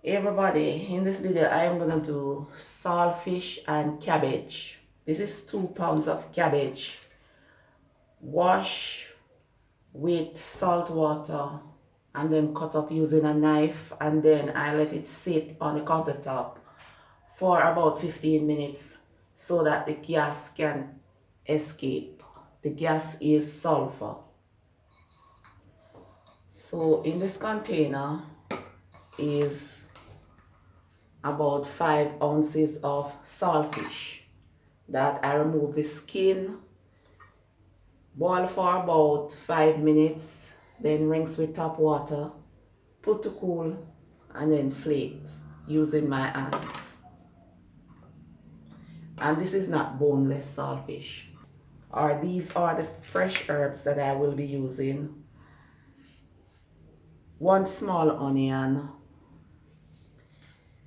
Hey everybody, in this video I am gonna do saltfish and cabbage. This is 2 pounds of cabbage. Wash with salt water and then cut up using a knife, and then I let it sit on the countertop for about 15 minutes so that the gas can escape. The gas is sulfur. So in this container is about 5 ounces of saltfish that I remove the skin, boil for about 5 minutes, then rinse with tap water, put to cool, and then flake using my hands. And this is not boneless saltfish. These are the fresh herbs that I will be using. 1 small onion,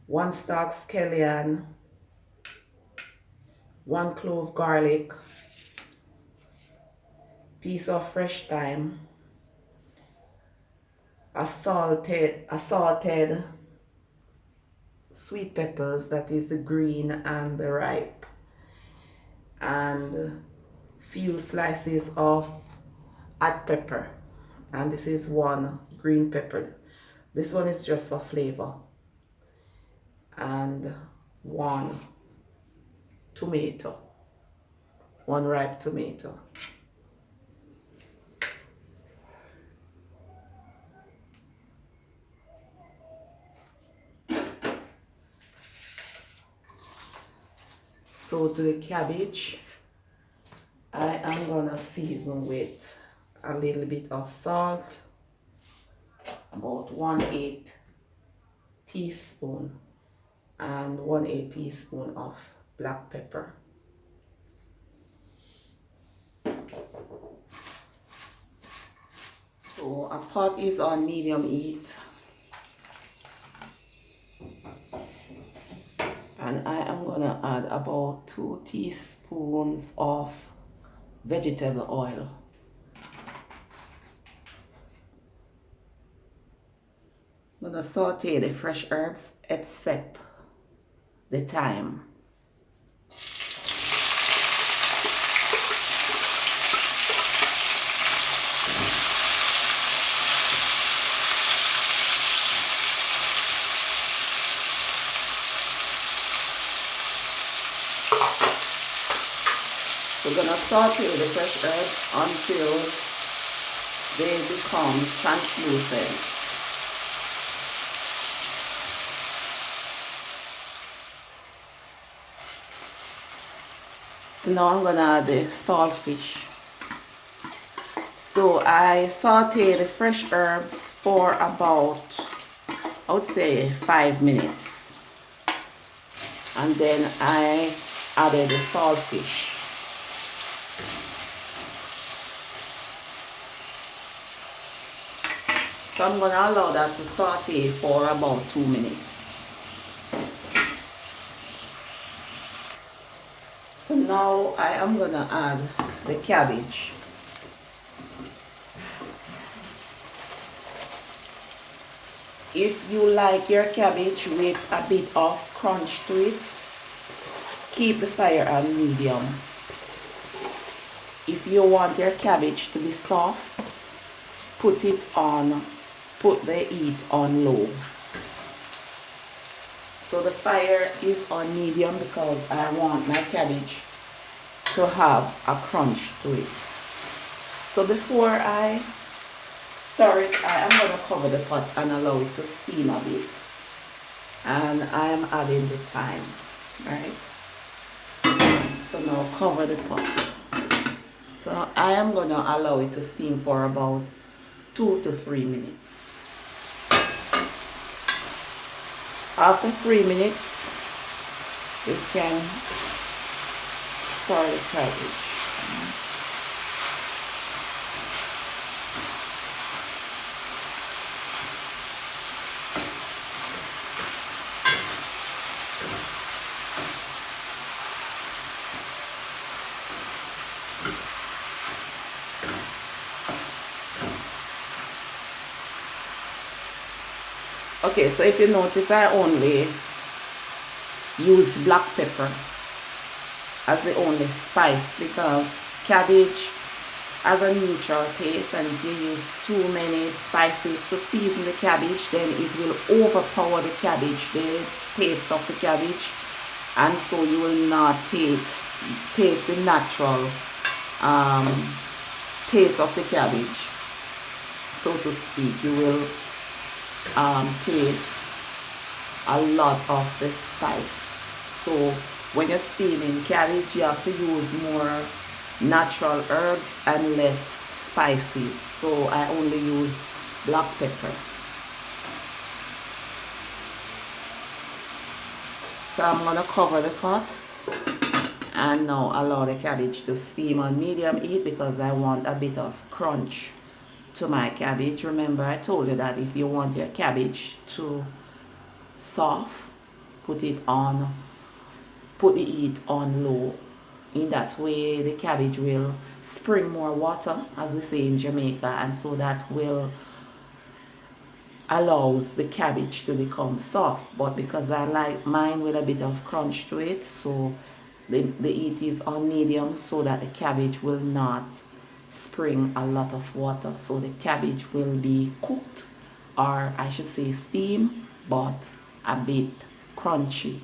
1 stalk scallion, 1 clove garlic, piece of fresh thyme, assaulted sweet peppers, that is the green and the ripe, and few slices of hot pepper, and this is 1 green pepper. This one is just for flavor, and 1 tomato, 1 ripe tomato. So to the cabbage, I am gonna season with a little bit of salt, about 1/8 teaspoon, and 1/8 teaspoon of black pepper. So a pot is on medium heat, and I am gonna add about 2 teaspoons of vegetable oil. I'm gonna saute the fresh herbs except the thyme. So we're gonna saute the fresh herbs until they become translucent. So now I'm gonna add the saltfish. So I saute the fresh herbs for about, I would say, 5 minutes, and then I added the saltfish. So I'm gonna allow that to saute for about 2 minutes. So now I am gonna add the cabbage. If you like your cabbage with a bit of crunch to it, keep the fire on medium. If you want your cabbage to be soft, put the heat on low. So the fire is on medium because I want my cabbage to have a crunch to it. So before I stir it, I am going to cover the pot and allow it to steam a bit. And I am adding the thyme, right? So now cover the pot. So I am going to allow it to steam for about 2 to 3 minutes. After 3 minutes, we can stir the cabbage. Okay, so if you notice, I only use black pepper as the only spice because cabbage has a neutral taste, and if you use too many spices to season the cabbage, then it will overpower the cabbage, the taste of the cabbage, and so you will not taste the natural um, taste of the cabbage, so to speak. You will taste a lot of the spice. So when you're steaming cabbage, you have to use more natural herbs and less spices. So I only use black pepper. So I'm gonna cover the pot and now allow the cabbage to steam on medium heat because I want a bit of crunch to my cabbage. Remember, I told you that if you want your cabbage to soft, put the heat on low. In that way the cabbage will spring more water, as we say in Jamaica, and so that will allows the cabbage to become soft. But because I like mine with a bit of crunch to it, so the heat is on medium so that the cabbage will not spring a lot of water, so the cabbage will be cooked, or I should say steam, but a bit crunchy